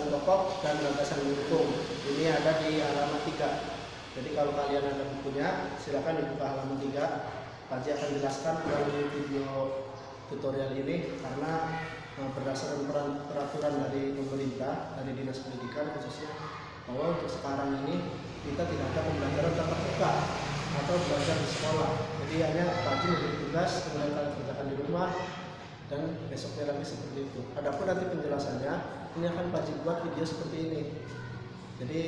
gagasan pokok dan gagasan pendukung. Ini ada di halaman 3. Jadi kalau kalian ada bukunya, silakan dibuka halaman 3. Pak Haji akan jelaskan melalui video tutorial ini karena berdasarkan peraturan dari pemerintah, dari Dinas Pendidikan khususnya, bahwa untuk sekarang ini kita tidak ada pembelajaran tatap muka atau belajar di sekolah. Jadi hanya Pak Haji memberi tugas, kemudian kalian kerjakan di rumah, dan besoknya lagi seperti itu. Adapun nanti penjelasannya, ini akan Pak Haji buat video seperti ini. Jadi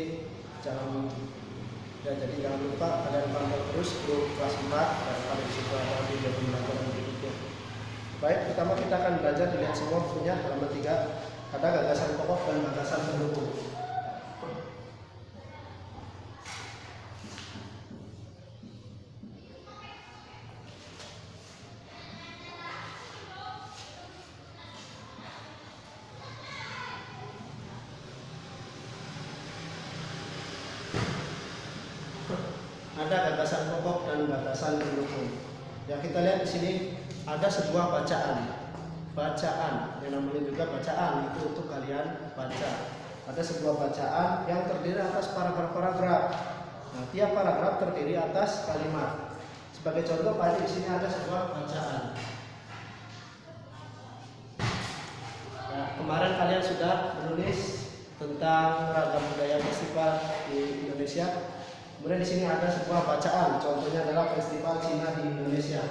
jangan lupa kalian pantau terus grup kelas 4 dan pada di situ ada video pembelajaran berikutnya. Baik, pertama kita akan belajar, dilihat semua bukunya halaman 3. Ada gagasan pokok dan gagasan pendukung. Ada gagasan pokok dan gagasan pendukung. Yang kita lihat di sini ada sebuah bacaan yang namanya juga bacaan, itu untuk kalian baca. Ada sebuah bacaan yang terdiri atas paragraf-paragraf. Nah, tiap paragraf terdiri atas kalimat. Sebagai contoh, pada di sini ada sebuah bacaan. Nah, kemarin kalian sudah menulis tentang ragam budaya festival di Indonesia. Kemudian di sini ada sebuah bacaan, contohnya adalah Festival Cina di Indonesia.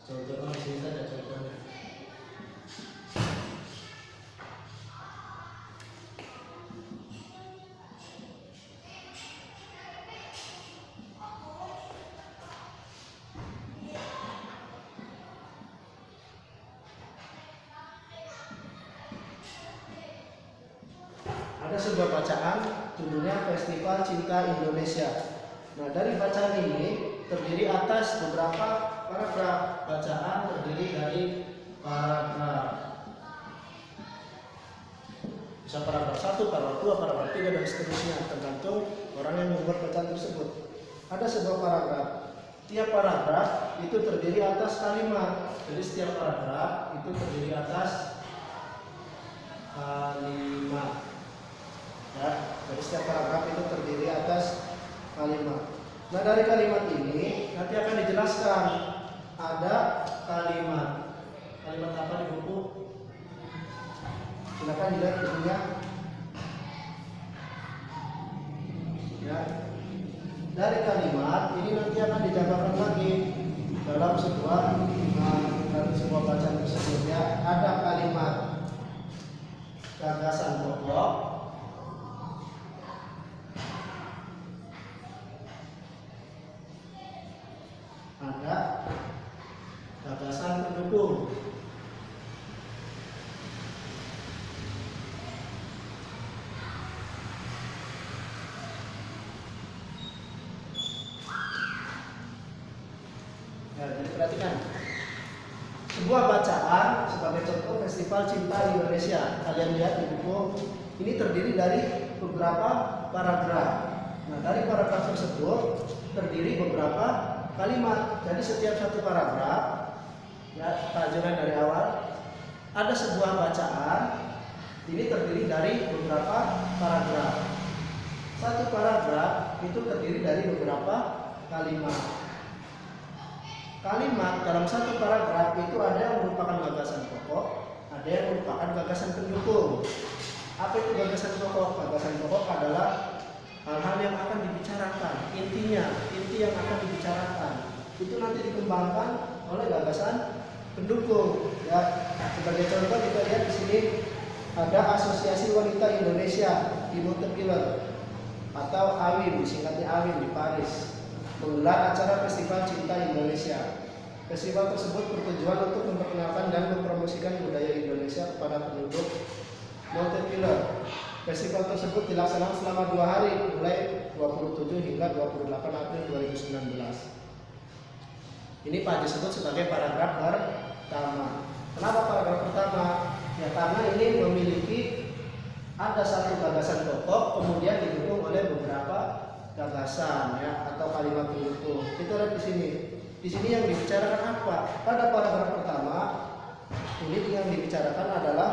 Contohnya di sini saja contohnya. Ada sebuah bacaan, judulnya Festival Cinta Indonesia. Nah, dari bacaan ini terdiri atas beberapa paragraf. Bacaan terdiri dari paragraf. Bisa paragraf 1, paragraf 2, paragraf 3 dan seterusnya, tergantung orang yang membuat bacaan tersebut. Ada sebuah paragraf. Tiap paragraf itu terdiri atas kalimat. Jadi setiap paragraf itu terdiri atas kalimat. Ya, jadi setiap paragraf itu terdiri atas kalimat. Nah, dari kalimat ini nanti akan dijelaskan ada kalimat apa di buku. Silakan dilihat bukunya. Ya, dari kalimat ini nanti akan dijabarkan lagi dalam sebuah bacaan tersebut. Ya, ada kalimat gagasan pokok. Ada gagasan pendukung. Ya, jadi perhatikan. Sebuah bacaan sebagai contoh Festival Cinta Indonesia. Kalian lihat di buku, ini terdiri dari beberapa paragraf. Nah, dari paragraf tersebut terdiri beberapa kalimat. Jadi setiap satu paragraf, ya, tajuran dari awal, ada sebuah bacaan. Ini terdiri dari beberapa paragraf. Satu paragraf itu terdiri dari beberapa kalimat. Kalimat dalam satu paragraf itu ada yang merupakan gagasan pokok, ada yang merupakan gagasan pendukung. Apa itu gagasan pokok? Gagasan pokok adalah hal-hal yang akan dibicarakan, inti yang akan dibicarakan itu nanti dikembangkan oleh gagasan pendukung. Ya, sebagai contoh kita lihat di sini ada Asosiasi Wanita Indonesia di Montpellier atau AWIM, disingkatnya AWIM, di Paris, menggelar acara Festival Cinta Indonesia. Festival tersebut bertujuan untuk memperkenalkan dan mempromosikan budaya Indonesia kepada penduduk Montpellier. Festival tersebut dilaksanakan selama 2 hari, mulai 27 hingga 28 April 2019. Ini Pak disebut sebagai paragraf pertama. Kenapa paragraf pertama? Ya karena ini memiliki ada satu gagasan pokok, kemudian didukung oleh beberapa gagasan ya atau kalimat pendukung. Kita lihat di sini. Di sini yang dibicarakan apa? Pada paragraf pertama ini yang dibicarakan adalah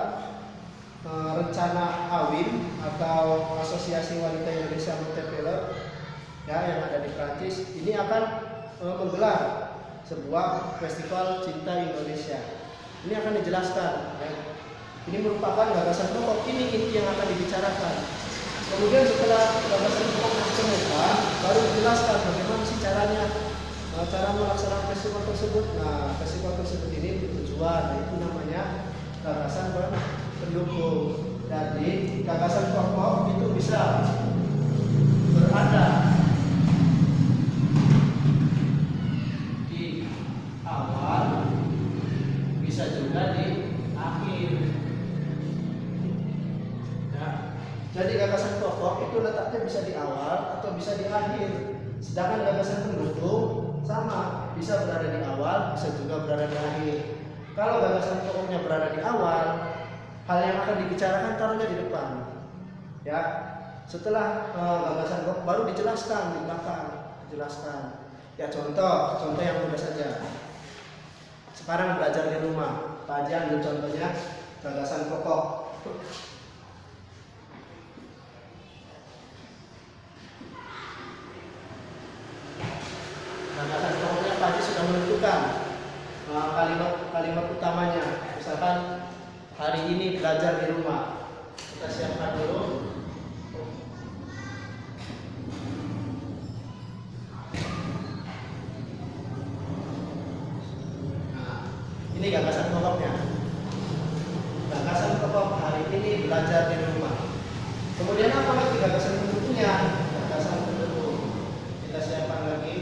rencana AWIN atau Asosiasi Wanita Indonesia Montpellier ya yang ada di Prancis ini akan menggelar sebuah festival cinta Indonesia. Ini akan dijelaskan ya. Ini merupakan gagasan pokok, ini inti yang akan dibicarakan. Kemudian setelah gagasan pokok ditemukan, baru dijelaskan bagaimana sih caranya, cara melaksanakan festival tersebut. Nah, festival tersebut ini bertujuan, itu namanya gagasan pendukung. Jadi gagasan pokok itu bisa berada di awal, bisa juga di akhir. Ya. Jadi gagasan pokok itu letaknya bisa di awal atau bisa di akhir. Sedangkan gagasan pendukung sama, bisa berada di awal, bisa juga berada di akhir. Kalau gagasan pokoknya berada di awal, hal yang akan dibicarakan taruhnya di depan. Ya. Setelah gagasan pokok baru dijelaskan di belakang, dijelaskan. Ya contoh yang mudah saja. Sekarang belajar di rumah. Pak Haji ambil contohnya gagasan pokok. Gagasan pokoknya Pak Haji sudah menentukan kalimat utamanya. Misalkan hari ini belajar di rumah. Kita siapkan dulu. Ini gagasan pokoknya. Gagasan pokok hari ini belajar di rumah. Kemudian apa lagi gagasan pendukungnya? Gagasan pendukung. Kita siapkan lagi.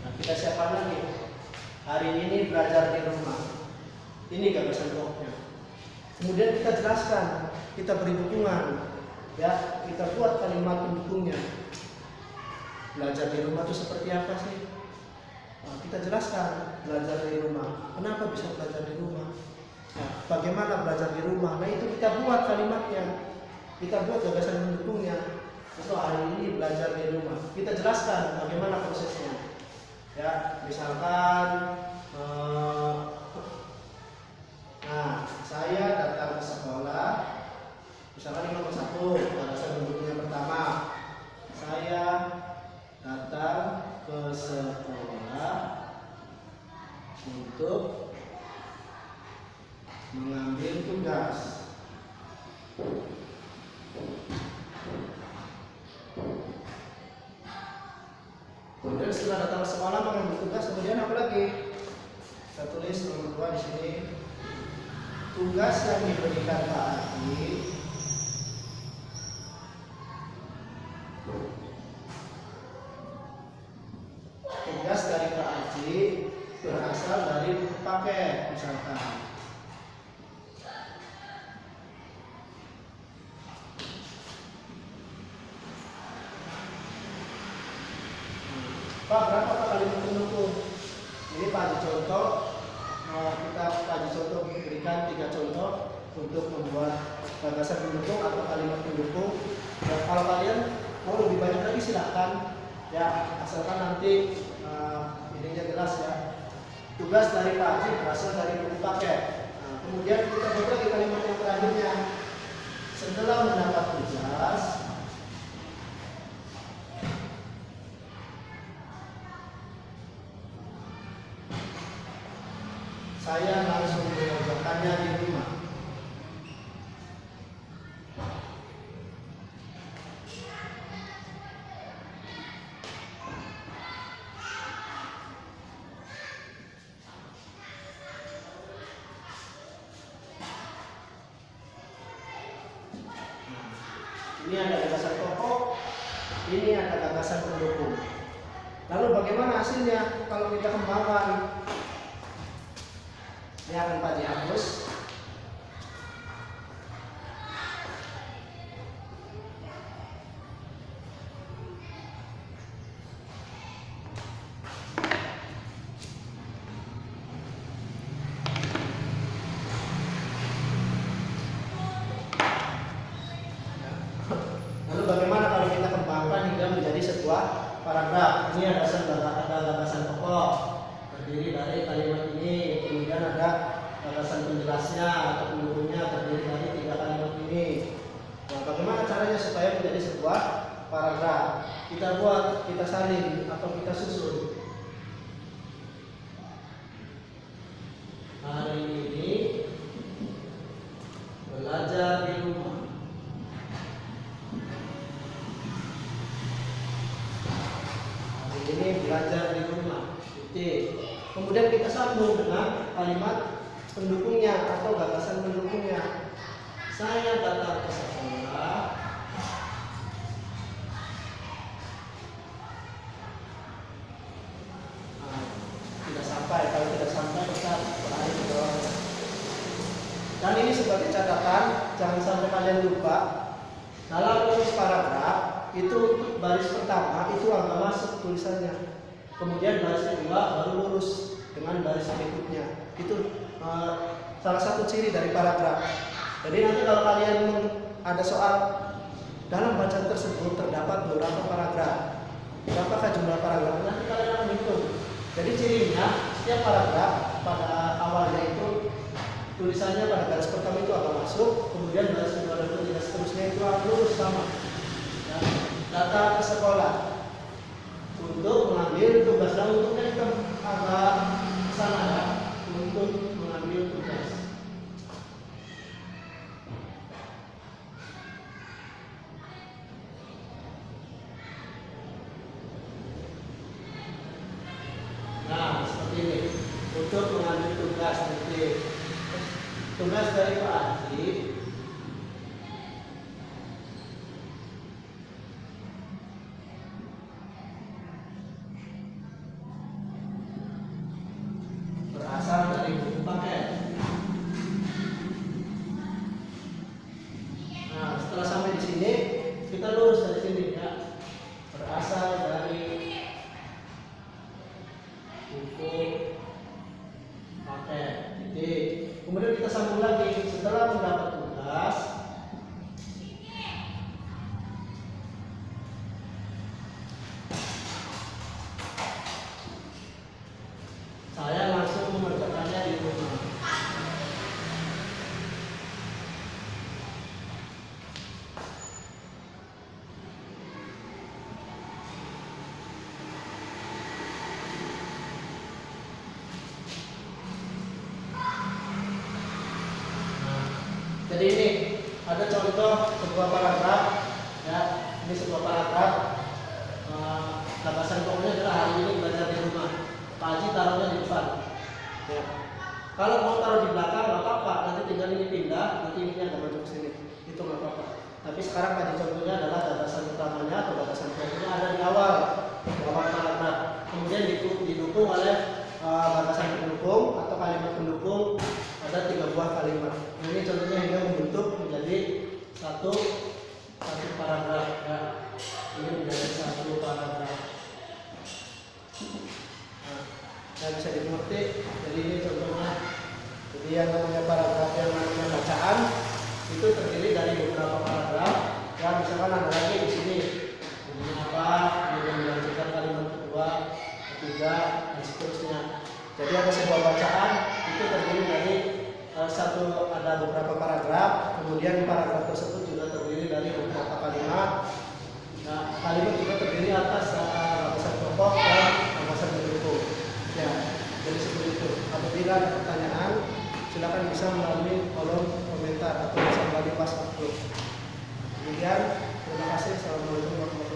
Nah, kita siapkan lagi. Hari ini belajar di rumah. Ini gagasan pokoknya. Kemudian kita jelaskan, kita beri dukungan. Ya, kita buat kalimat pendukungnya. Belajar di rumah itu seperti apa sih? Nah, kita jelaskan belajar di rumah. Kenapa bisa belajar di rumah? Nah, bagaimana belajar di rumah? Nah itu kita buat kalimatnya. Kita buat gagasan pendukungnya. Itu hari ini belajar di rumah. Kita jelaskan bagaimana prosesnya. Ya, misalkan, nah saya datang ke sekolah. Misalkan ini nomor 1, gagasan pendukungnya pertama. Saya datang ke sekolah untuk mengambil tugas. Kemudian setelah datang ke sekolah mengambil tugas, kemudian apa lagi? Kita tulis nomor 2 di sini. Tugas yang diberikan Pak Haji dari Pak Haji berasal dari paket misalkan. Pak, berapa kalimat pendukung? Ini Pak Haji contoh. Pak Haji contoh berikan 3 contoh untuk membuat gagasan pendukung atau kalimat pendukung. Dan kalau kalian mau lebih banyak lagi silahkan. Ya, asalkan nanti ininya jelas ya. Tugas dari Pak Haji berasal dari buku paket. Nah, kemudian kita buat lagi kalimat yang terakhirnya. Setelah mendapat tugas, saya langsung mengerjakannya di rumah. Ini ada gagasan pokok, ini ada gagasan pendukung. Lalu bagaimana hasilnya kalau kita kembangkan? Ini akan Pak dihapus. Lalu bagaimana kalau kita kembangkan hingga menjadi sebuah paragraf? Ini ada gagasan pokok. terdiri dari kalimat ini, kemudian ada gagasan penjelasnya atau pendukungnya terdiri dari 3 kalimat ini. Nah, bagaimana caranya supaya menjadi sebuah paragraf? Kita buat, kita salin atau kita susun. Hari ini belajar di rumah. Hari ini belajar di rumah. Titik. Kemudian kita sambung dengan kalimat pendukungnya atau gagasan pendukungnya. Saya datang ke sekolah. Nah, tidak sampai. Kalau tidak sampai kita beralih ke bawah. Dan ini sebagai catatan, jangan sampai kalian lupa. Dalam tulis paragraf itu untuk baris pertama itu agak masuk tulisannya. Kemudian baris kedua baru lurus dengan baris berikutnya. Itu salah satu ciri dari paragraf. Jadi nanti kalau kalian ada soal dalam bacaan tersebut terdapat beberapa paragraf, berapakah jumlah paragraf? Nanti kalian akan hitung. Jadi cirinya setiap paragraf pada awalnya itu tulisannya pada baris pertama itu agak masuk, kemudian baris kedua dan ketiga seterusnya itu akan lurus sama. Dan datang ke sekolah untuk mengambil tugas, dan untuknya kita agak kesana ya, untuk mengambil tugas. Nah, seperti ini. Untuk mengambil tugas nanti. Tugas dari Pak Haji. Berasal dari buku paket. Nah, setelah sampai di sini, kita lurus dari sini ya. Berasal dari buku paket. Titik. Kemudian kita sambung lagi setelah mendapat tugas. Saya langsung mengerjakannya di rumah. Jadi ini ada contoh sebuah paragraf ya, ini sebuah paragraf. Gagasan pokoknya adalah hari ini belajar di rumah. Pak Haji taruhnya di depan. Ya. Kalau mau taruh di belakang nggak apa-apa, nanti tinggal ini pindah, nanti ini agak maju ke sini, itu nggak apa-apa. Tapi sekarang Pak Haji contohnya adalah gagasan utamanya atau gagasan pokoknya ada di awal paragraf. Kemudian didukung oleh gagasan pendukung atau kalimat pendukung. Ada 3 buah kalimat. Nah, ini contohnya hingga membentuk menjadi satu paragraf ya. Ini menjadi satu paragraf. Nah, bisa dimengerti. Jadi ini contohnya. Jadi yang namanya paragraf, yang namanya bacaan itu terdiri dari beberapa paragraf. Ya, misalkan ada lagi di sini. Ini apa? Kemudian melanjutkan kalimat kedua, ketiga, dan seterusnya. Jadi ada sebuah bacaan itu terdiri dari ada beberapa paragraf, kemudian paragraf tersebut juga terdiri dari beberapa kalimat. Nah, kalimat juga terdiri atas gagasan pokok dan gagasan pendukung. Ya, jadi seperti itu. Apabila ada pertanyaan, silakan bisa melalui kolom komentar atau bisa melalui WhatsApp. Demikian, terima kasih. Assalamualaikum warahmatullahi wabarakatuh.